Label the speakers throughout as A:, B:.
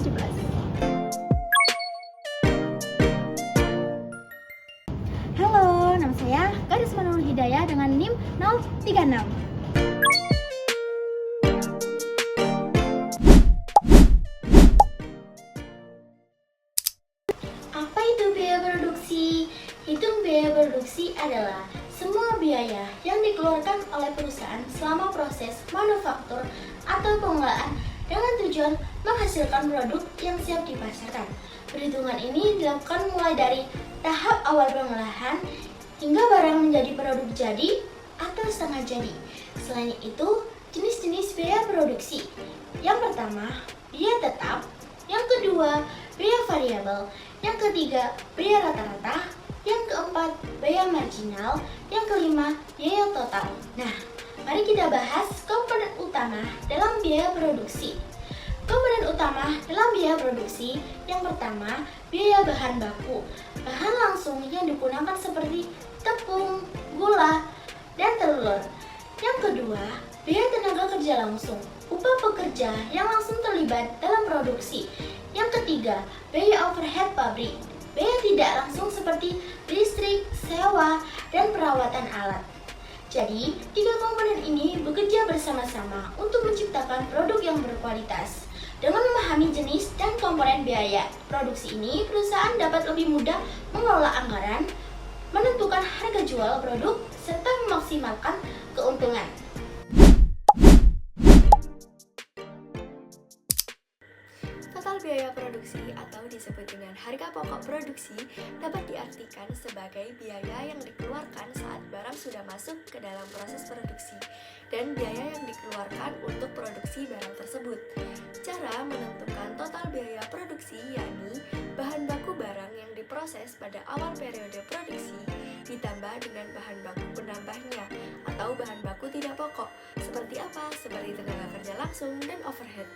A: 2017. Halo, nama saya Gadis Manul Hidayah dengan NIM 036.
B: Apa itu biaya produksi? Hitung biaya produksi adalah semua biaya yang dikeluarkan oleh perusahaan selama proses manufaktur atau pengolahan dengan tujuan menghasilkan produk yang siap dipasarkan. Perhitungan ini dilakukan mulai dari tahap awal pengolahan hingga barang menjadi produk jadi atau setengah jadi. Selain itu, jenis-jenis biaya produksi. Yang pertama, biaya tetap. Yang kedua, biaya variabel. Yang ketiga, biaya rata-rata. Yang keempat, biaya marginal. Yang kelima, biaya total. Nah, mari kita bahas komponen utama dalam biaya produksi. Komponen utama dalam biaya produksi yang pertama, biaya bahan baku. Bahan langsung yang digunakan seperti tepung, gula, dan telur. Yang kedua, biaya tenaga kerja langsung. Upah pekerja yang langsung terlibat dalam produksi. Yang ketiga, biaya overhead pabrik. Biaya tidak langsung seperti listrik, sewa, dan perawatan alat. Jadi, tiga komponen ini bekerja bersama-sama untuk menciptakan produk yang berkualitas. Dengan memahami jenis dan komponen biaya produksi ini, perusahaan dapat lebih mudah mengelola anggaran, menentukan harga jual produk, serta memaksimalkan keuntungan.
C: Total biaya produksi atau disebut dengan harga pokok produksi dapat diartikan sebagai biaya yang dikeluarkan saat barang sudah masuk ke dalam proses produksi dan biaya yang dikeluarkan untuk produksi barang tersebut. Cara menentukan total biaya produksi yakni bahan baku barang yang diproses pada awal periode produksi ditambah dengan bahan baku penambahnya atau bahan baku tidak pokok. Seperti apa? Seperti tenaga kerja langsung dan overhead.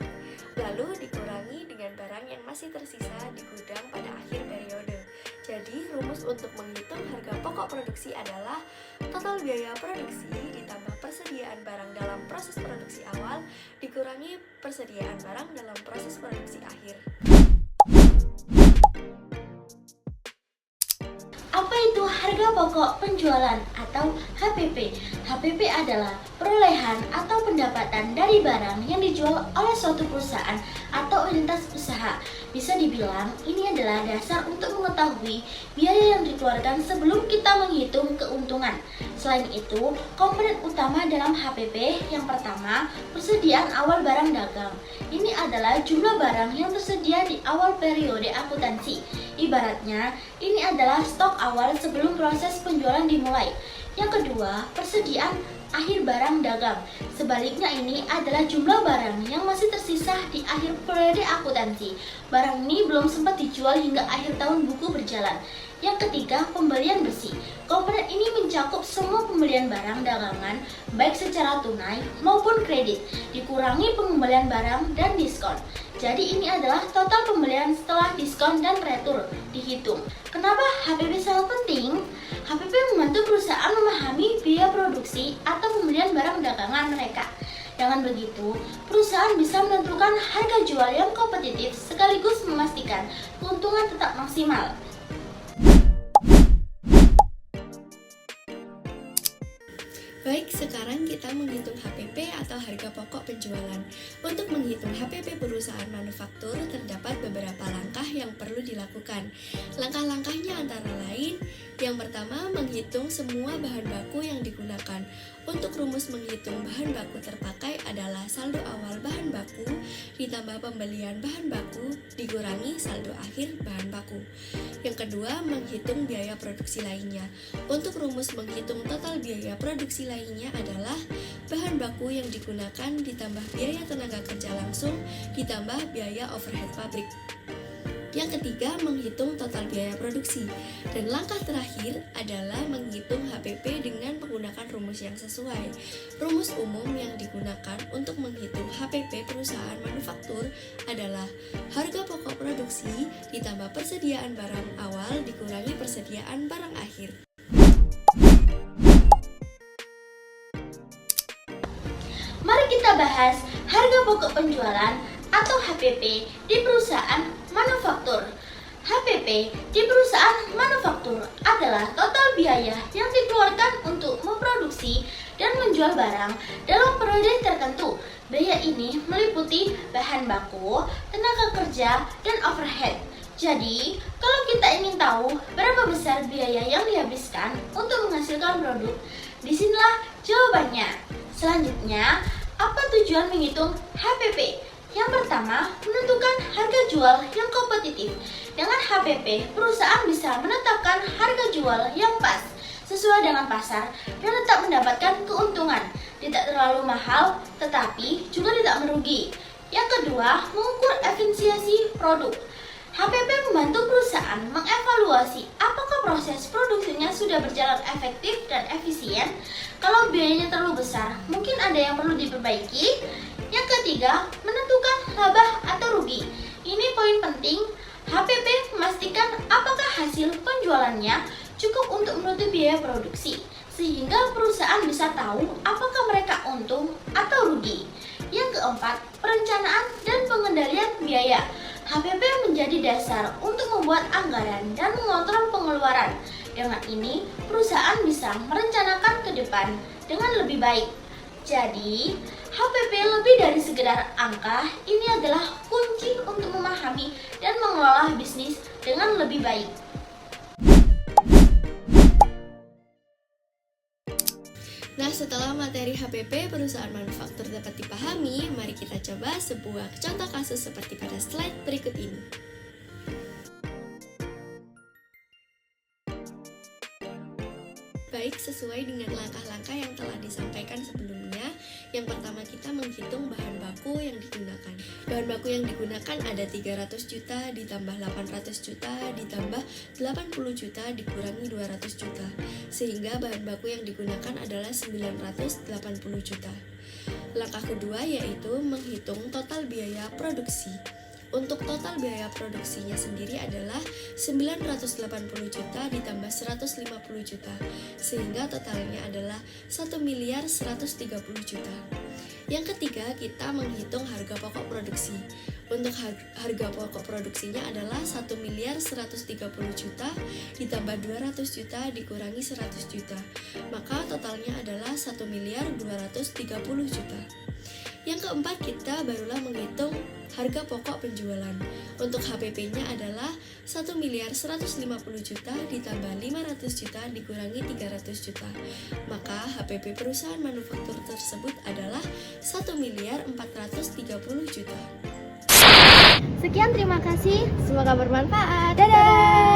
C: Lalu dikurangi dengan barang yang masih tersisa di gudang pada akhir periode. Jadi rumus untuk menghitung harga pokok produksi adalah total biaya produksi ditambah persediaan barang dalam proses produksi awal dikurangi persediaan barang dalam proses produksi akhir.
B: Apa itu harga pokok penjualan atau HPP? HPP adalah perolehan atau pendapatan dari barang yang dijual oleh suatu perusahaan atau entitas usaha. Bisa dibilang ini adalah dasar untuk mengetahui biaya yang dikeluarkan sebelum kita menghitung keuntungan. Selain itu, komponen utama dalam HPP yang pertama, persediaan awal barang dagang. Ini adalah jumlah barang yang tersedia di awal periode akuntansi. Ibaratnya, ini adalah stok awal sebelum proses penjualan dimulai. Yang kedua, persediaan akhir barang dagang. Sebaliknya ini adalah jumlah barang yang masih tersisa di akhir periode akuntansi. Barang ini belum sempat dijual hingga akhir tahun buku berjalan. Yang ketiga, pembelian bersih. Komponen ini mencakup semua pembelian barang dagangan, baik secara tunai maupun kredit, dikurangi pengembalian barang dan diskon. Jadi ini adalah total pembelian setelah diskon dan retur dihitung. Kenapa HPP sangat penting? HPP membantu perusahaan memahami biaya produksi atau pembelian barang dagangan mereka. Dengan begitu, perusahaan bisa menentukan harga jual yang kompetitif sekaligus memastikan keuntungan tetap maksimal.
C: Baik, sekarang kita menghitung HPP atau harga pokok penjualan. Untuk menghitung HPP perusahaan manufaktur, terdapat beberapa langkah yang perlu dilakukan. Langkah-langkahnya antara lain, yang pertama, menghitung semua bahan baku yang digunakan. Untuk rumus menghitung bahan baku terpakai adalah saldo awal bahan baku ditambah pembelian bahan baku dikurangi saldo akhir bahan baku. Yang kedua, menghitung biaya produksi lainnya. Untuk rumus menghitung total biaya produksi lainnya adalah bahan baku yang digunakan ditambah biaya tenaga kerja langsung ditambah biaya overhead pabrik. Yang ketiga, menghitung total biaya produksi. Dan langkah terakhir adalah menghitung HPP dengan menggunakan rumus yang sesuai. Rumus umum yang digunakan untuk menghitung HPP perusahaan manufaktur adalah harga pokok produksi ditambah persediaan barang awal dikurangi persediaan barang akhir.
B: Mari kita bahas harga pokok penjualan atau HPP di perusahaan manufaktur. HPP di perusahaan manufaktur adalah total biaya yang dikeluarkan untuk memproduksi dan menjual barang dalam periode tertentu. Biaya ini meliputi bahan baku, tenaga kerja, dan overhead. Jadi, kalau kita ingin tahu berapa besar biaya yang dihabiskan untuk menghasilkan produk, disinilah jawabannya. Selanjutnya, apa tujuan menghitung HPP? Yang pertama, menentukan harga jual yang kompetitif. Dengan HPP, perusahaan bisa menetapkan harga jual yang pas, sesuai dengan pasar, dan tetap mendapatkan keuntungan. Tidak terlalu mahal, tetapi juga tidak merugi. Yang kedua, mengukur efisiensi produk. HPP membantu perusahaan mengevaluasi apakah proses produksinya sudah berjalan efektif dan efisien. Kalau biayanya terlalu besar, mungkin ada yang perlu diperbaiki. Yang ketiga, menentukan laba atau rugi. Ini poin penting. HPP memastikan apakah hasil penjualannya cukup untuk menutup biaya produksi, sehingga perusahaan bisa tahu apakah mereka untung atau rugi. Yang keempat, perencanaan dan pengendalian biaya. HPP menjadi dasar untuk membuat anggaran dan mengontrol pengeluaran. Dengan ini, perusahaan bisa merencanakan ke depan dengan lebih baik. Jadi, HPP lebih dari sekedar angka. Ini adalah kunci untuk memahami dan mengelola bisnis dengan lebih baik.
C: Nah, setelah materi HPP perusahaan manufaktur dapat dipahami, mari kita coba sebuah contoh kasus seperti pada slide berikut ini. Baik, sesuai dengan langkah-langkah yang telah disampaikan sebelumnya, yang pertama kita menghitung bahan baku yang digunakan. Bahan baku yang digunakan ada 300 juta ditambah 800 juta ditambah 80 juta dikurangi 200 juta, sehingga bahan baku yang digunakan adalah 980 juta. Langkah kedua yaitu menghitung total biaya produksi. Untuk total biaya produksinya sendiri adalah 980 juta ditambah 150 juta, sehingga totalnya adalah 1.130 juta. Yang ketiga, kita menghitung harga pokok produksi. Untuk harga pokok produksinya adalah 1.130 juta ditambah 200 juta dikurangi 100 juta, maka totalnya adalah 1.230 juta. Yang keempat, kita barulah menghitung harga pokok penjualan. Untuk HPP-nya adalah 1.150 juta ditambah 500 juta dikurangi 300 juta. Maka HPP perusahaan manufaktur tersebut adalah 1.430 juta.
A: Sekian, terima kasih. Semoga bermanfaat. Dadah!